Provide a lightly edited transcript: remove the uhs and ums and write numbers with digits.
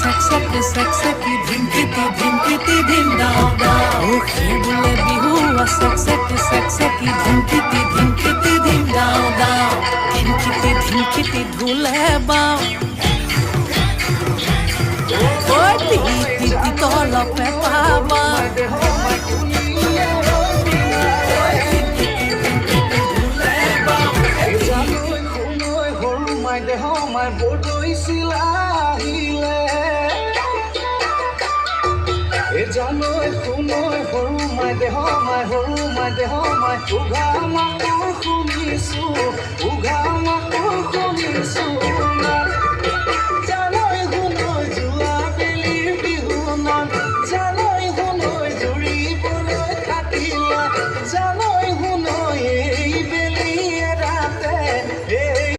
চেকচেকি ধিমকিটি ধিম দাও দাও সেই বোলে বিহু চেকচেকি ধিমকিটি ধিম দাও দাও ধিমকিটি ঢোলে বাও ঐ টি তলপে পাবা my boy silahile e janoi khunoi horu my deho my ugama khunisu ugama